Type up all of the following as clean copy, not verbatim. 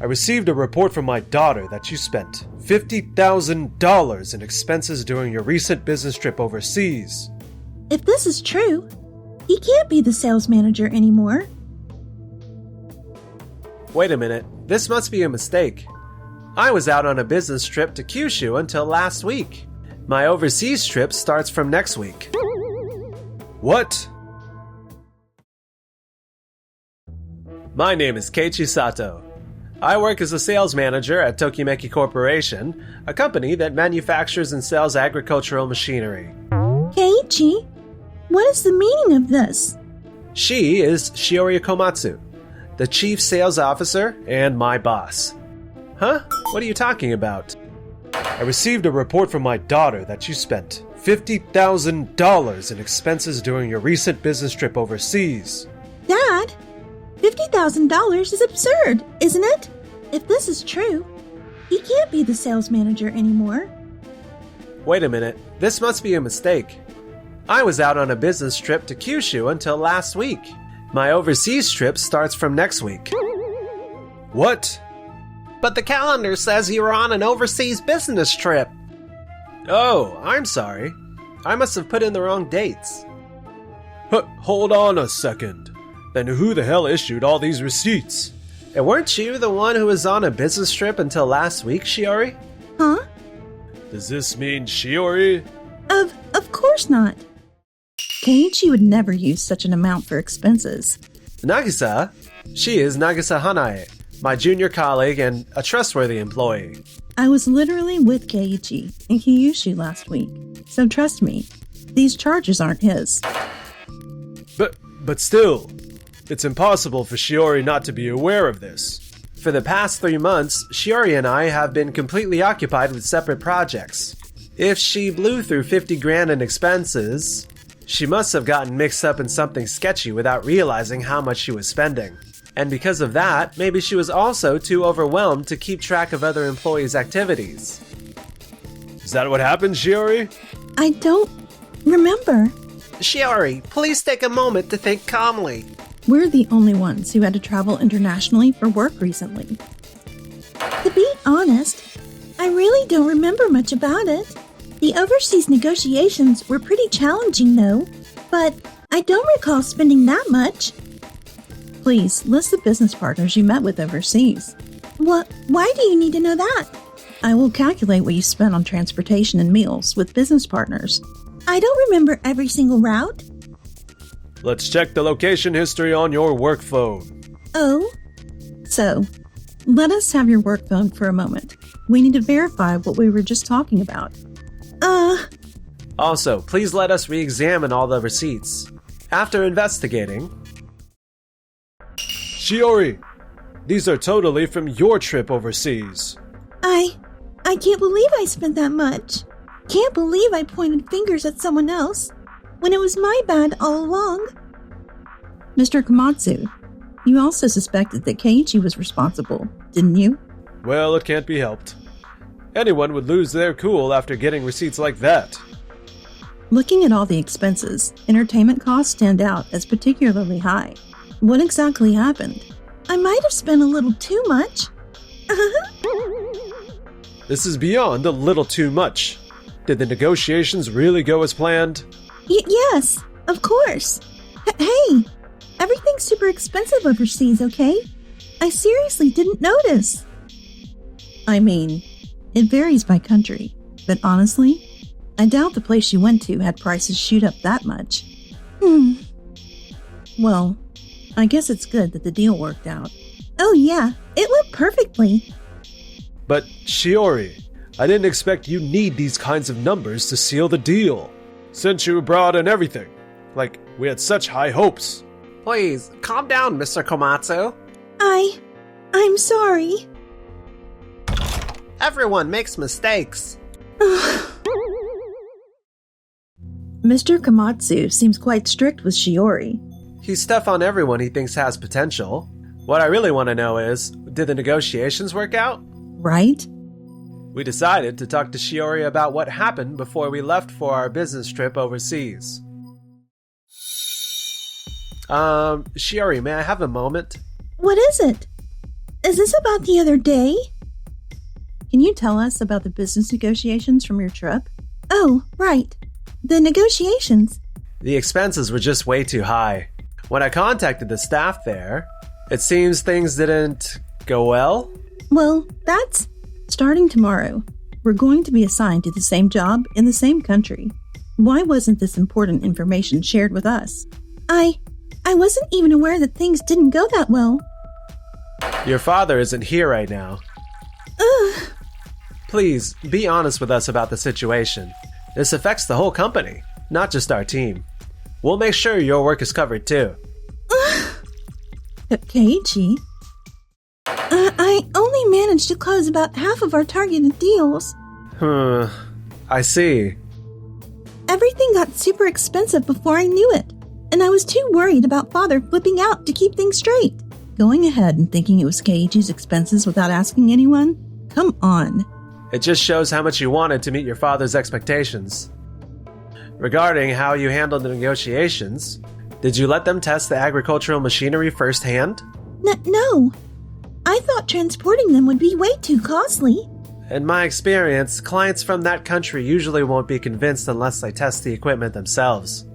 I received a report from my daughter that you spent $50,000 in expenses during your recent business trip overseas. If this is true, he can't be the sales manager anymore. Wait a minute, this must be a mistake. I was out on a business trip to Kyushu until last week. My overseas trip starts from next week. What? My name is Keiichi Sato. I work as a sales manager at Tokimeki Corporation, a company that manufactures and sells agricultural machinery. Keiichi, what is the meaning of this? She is Shiori Komatsu, the chief sales officer and my boss. Huh? What are you talking about? I received a report from my daughter that you spent $50,000 in expenses during your recent business trip overseas. Dad, $50,000 is absurd, isn't it? If this is true, he can't be the sales manager anymore. Wait a minute, this must be a mistake. I was out on a business trip to Kyushu until last week. My overseas trip starts from next week. What? But the calendar says you were on an overseas business trip. Oh, I'm sorry. I must have put in the wrong dates. Hold on a second. Then who the hell issued all these receipts? And weren't you the one who was on a business trip until last week, Shiori? Huh? Does this mean Shiori? Of course not. Keiichi would never use such an amount for expenses. Nagisa? She is Nagisa Hanae, my junior colleague and a trustworthy employee. I was literally with Keiichi in Kyushu last week, so trust me, these charges aren't his. But still, it's impossible for Shiori not to be aware of this. For the past 3 months, Shiori and I have been completely occupied with separate projects. If she blew through 50 grand in expenses, she must have gotten mixed up in something sketchy without realizing how much she was spending. And because of that, maybe she was also too overwhelmed to keep track of other employees' activities. Is that what happened, Shiori? I don't remember. Shiori, please take a moment to think calmly. We're the only ones who had to travel internationally for work recently. To be honest, I really don't remember much about it. The overseas negotiations were pretty challenging though, but I don't recall spending that much. Please, list the business partners you met with overseas. Why do you need to know that? I will calculate what you spent on transportation and meals with business partners. I don't remember every single route. Let's check the location history on your work phone. Oh? So, let us have your work phone for a moment. We need to verify what we were just talking about. Also, please let us re-examine all the receipts. After investigating... Shiori, these are totally from your trip overseas. I can't believe I spent that much. Can't believe I pointed fingers at someone else when it was my bad all along. Mr. Komatsu, you also suspected that Keiichi was responsible, didn't you? Well, it can't be helped. Anyone would lose their cool after getting receipts like that. Looking at all the expenses, entertainment costs stand out as particularly high. What exactly happened? I might have spent a little too much. This is beyond a little too much. Did the negotiations really go as planned? Yes, of course. Hey, everything's super expensive overseas, okay? I seriously didn't notice. I mean, it varies by country, but honestly, I doubt the place you went to had prices shoot up that much. Well, I guess it's good that the deal worked out. Oh yeah, it went perfectly. But, Shiori, I didn't expect you need these kinds of numbers to seal the deal. Since you brought in everything. Like, we had such high hopes. Please, calm down, Mr. Komatsu. I'm sorry. Everyone makes mistakes. Mr. Komatsu seems quite strict with Shiori. He's tough on everyone he thinks has potential. What I really want to know is, did the negotiations work out? Right? We decided to talk to Shiori about what happened before we left for our business trip overseas. Shiori, may I have a moment? What is it? Is this about the other day? Can you tell us about the business negotiations from your trip? Oh, right. The negotiations. The expenses were just way too high. When I contacted the staff there, it seems things didn't go well. Well, that's starting tomorrow. We're going to be assigned to the same job in the same country. Why wasn't this important information shared with us? I wasn't even aware that things didn't go that well. Your father isn't here right now. Ugh. Please, be honest with us about the situation. This affects the whole company, not just our team. We'll make sure your work is covered too. Keiichi? I only managed to close about half of our targeted deals. I see. Everything got super expensive before I knew it, and I was too worried about Father flipping out to keep things straight. Going ahead and thinking it was Keiichi's expenses without asking anyone? Come on. It just shows how much you wanted to meet your father's expectations. Regarding how you handled the negotiations, did you let them test the agricultural machinery firsthand? No. I thought transporting them would be way too costly. In my experience, clients from that country usually won't be convinced unless they test the equipment themselves.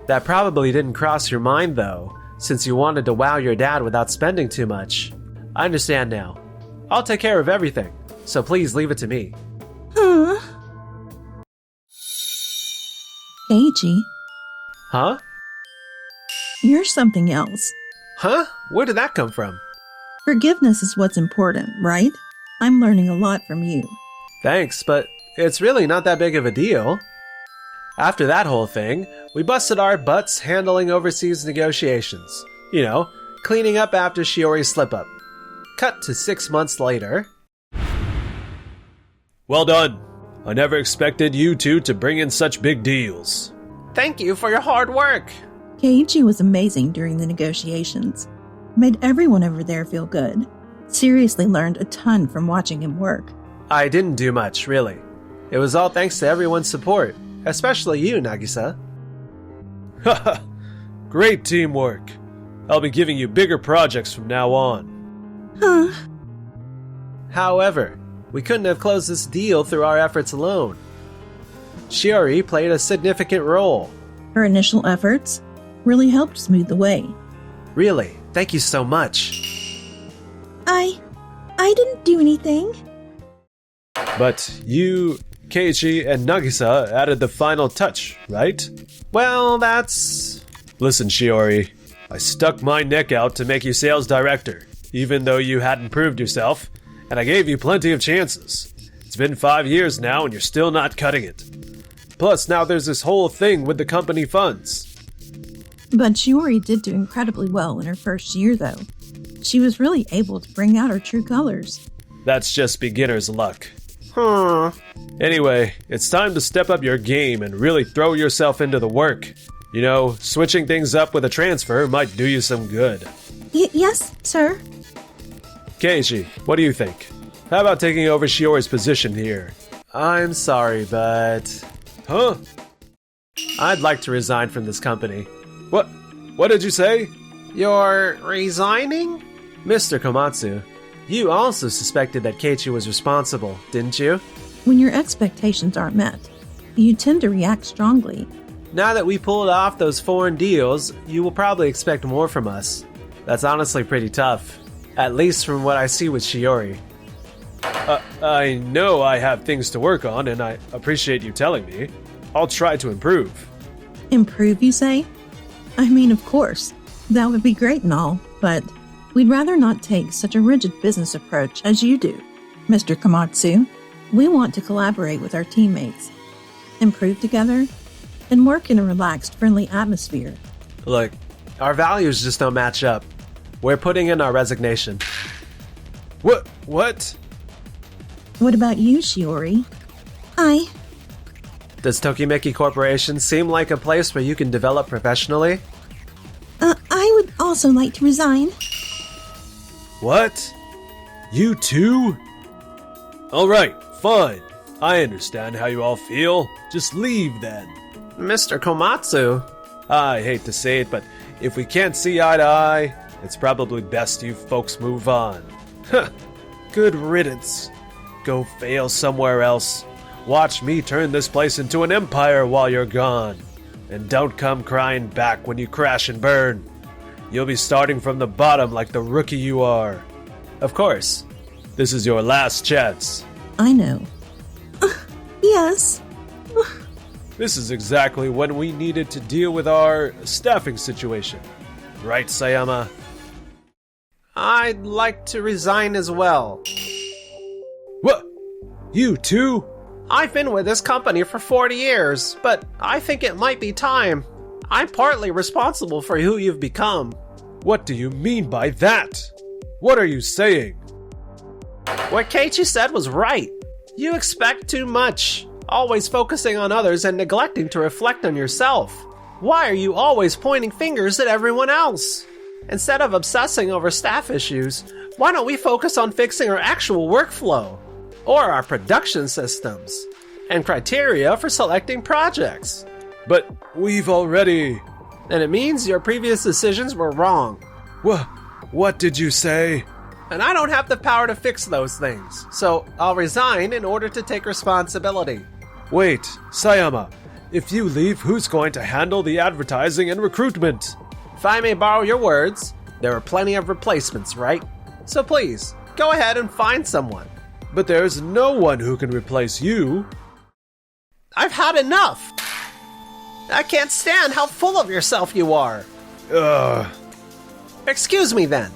That probably didn't cross your mind though, since you wanted to wow your dad without spending too much. I understand now. I'll take care of everything, so please leave it to me. Keiichi, Huh? you're something else. Huh? Where did that come from? Forgiveness is what's important, right? I'm learning a lot from you. Thanks, but it's really not that big of a deal. After that whole thing, we busted our butts handling overseas negotiations. You know, cleaning up after Shiori's slip-up. Cut to 6 months later. Well done. I never expected you two to bring in such big deals. Thank you for your hard work. Keiichi was amazing during the negotiations. Made everyone over there feel good. Seriously learned a ton from watching him work. I didn't do much, really. It was all thanks to everyone's support, especially you, Nagisa. Haha, great teamwork. I'll be giving you bigger projects from now on. Huh. However, we couldn't have closed this deal through our efforts alone. Shiori played a significant role. Her initial efforts really helped smooth the way. Really, thank you so much. I didn't do anything. But you, Keiichi, and Nagisa added the final touch, right? Well, that's... Listen, Shiori, I stuck my neck out to make you sales director, even though you hadn't proved yourself, and I gave you plenty of chances. It's been 5 years now and you're still not cutting it. Plus, now there's this whole thing with the company funds. But Shiori did do incredibly well in her first year, though. She was really able to bring out her true colors. That's just beginner's luck. Huh. Anyway, it's time to step up your game and really throw yourself into the work. You know, switching things up with a transfer might do you some good. Yes, sir. Keiichi, what do you think? How about taking over Shiori's position here? I'm sorry, but... Huh? I'd like to resign from this company. What did you say? You're resigning? Mr. Komatsu, you also suspected that Keiichi was responsible, didn't you? When your expectations aren't met, you tend to react strongly. Now that we pulled off those foreign deals, you will probably expect more from us. That's honestly pretty tough. At least from what I see with Shiori. I know I have things to work on, and I appreciate you telling me. I'll try to improve. Improve, you say? I mean, of course. That would be great and all, but we'd rather not take such a rigid business approach as you do. Mr. Komatsu, we want to collaborate with our teammates, improve together, and work in a relaxed, friendly atmosphere. Look, our values just don't match up. We're putting in our resignation. What? What about you, Shiori? Does Tokimeki Corporation seem like a place where you can develop professionally? I would also like to resign. What? You too? Alright, fine. I understand how you all feel. Just leave then. Mr. Komatsu. I hate to say it, but if we can't see eye to eye, It's probably best you folks move on. Huh. Good riddance. Go fail somewhere else. Watch me turn this place into an empire while you're gone. And don't come crying back when you crash and burn. You'll be starting from the bottom like the rookie you are. Of course, this is your last chance. I know. Yes. This is exactly when we needed to deal with our staffing situation. Right, Sayama? I'd like to resign as well. What? You too? I've been with this company for 40 years, but I think it might be time. I'm partly responsible for who you've become. What do you mean by that? What are you saying? What Keiichi said was right. You expect too much, always focusing on others and neglecting to reflect on yourself. Why are you always pointing fingers at everyone else? Instead of obsessing over staff issues, why don't we focus on fixing our actual workflow? Or our production systems? And criteria for selecting projects? But we've already... And it means your previous decisions were wrong. What did you say? And I don't have the power to fix those things, so I'll resign in order to take responsibility. Wait, Sayama, if you leave, who's going to handle the advertising and recruitment? If I may borrow your words, there are plenty of replacements, right? So please, go ahead and find someone. But there's no one who can replace you. I've had enough! I can't stand how full of yourself you are. Excuse me then.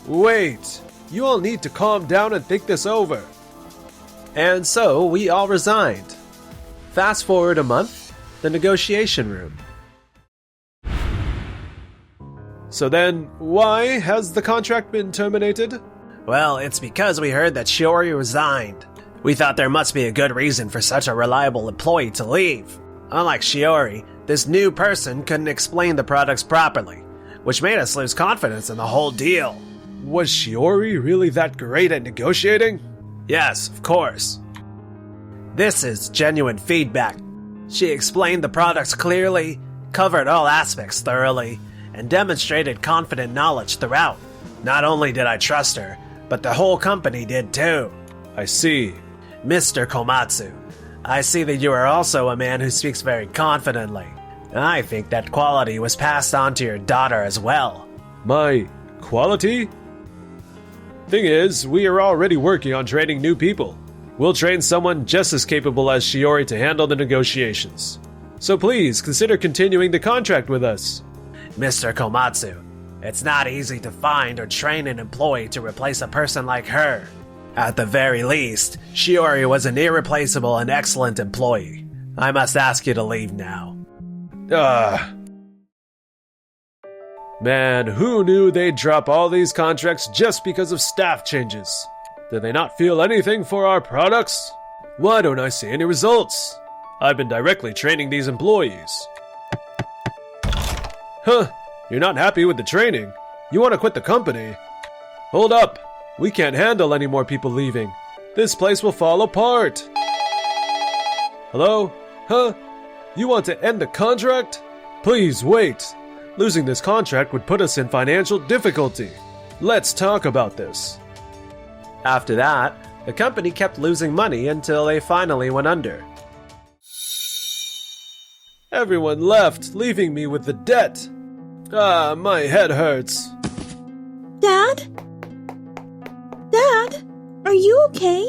Wait, you all need to calm down and think this over. And so we all resigned. Fast forward a month, the negotiation room. So then, why has the contract been terminated? Well, it's because we heard that Shiori resigned. We thought there must be a good reason for such a reliable employee to leave. Unlike Shiori, this new person couldn't explain the products properly, which made us lose confidence in the whole deal. Was Shiori really that great at negotiating? Yes, of course. This is genuine feedback. She explained the products clearly, covered all aspects thoroughly, and demonstrated confident knowledge throughout. Not only did I trust her, but the whole company did too. I see. Mr. Komatsu, I see that you are also a man who speaks very confidently. I think that quality was passed on to your daughter as well. My quality? Thing is, we are already working on training new people. We'll train someone just as capable as Shiori to handle the negotiations. So please, consider continuing the contract with us. Mr. Komatsu, it's not easy to find or train an employee to replace a person like her. At the very least, Shiori was an irreplaceable and excellent employee. I must ask you to leave now. Man, who knew they'd drop all these contracts just because of staff changes? Did they not feel anything for our products? Why don't I see any results? I've been directly training these employees. Huh, you're not happy with the training. You want to quit the company. Hold up, we can't handle any more people leaving. This place will fall apart. Hello? Huh? You want to end the contract? Please wait. Losing this contract would put us in financial difficulty. Let's talk about this. After that, the company kept losing money until they finally went under. Everyone left, leaving me with the debt. My head hurts. Dad? Dad? Are you okay?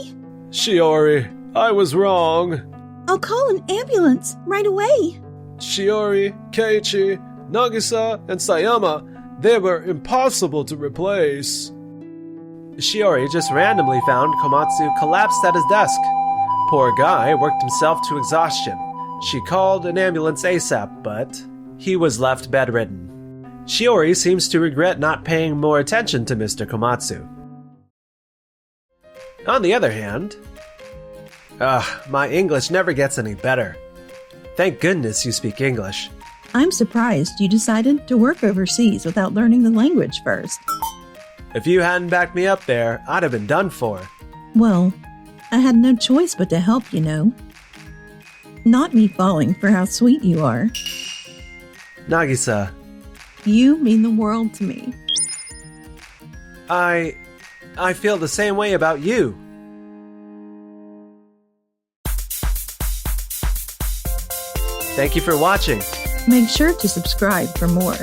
Shiori, I was wrong. I'll call an ambulance right away. Shiori, Keiichi, Nagisa, and Sayama, they were impossible to replace. Shiori just randomly found Komatsu collapsed at his desk. Poor guy worked himself to exhaustion. She called an ambulance ASAP, but he was left bedridden. Shiori seems to regret not paying more attention to Mr. Komatsu. On the other hand, my English never gets any better. Thank goodness you speak English. I'm surprised you decided to work overseas without learning the language first. If you hadn't backed me up there, I'd have been done for. Well, I had no choice but to help, you know. Not me falling for how sweet you are. Nagisa, You mean the world to me. I feel the same way about you. Thank you for watching. Make sure to subscribe for more.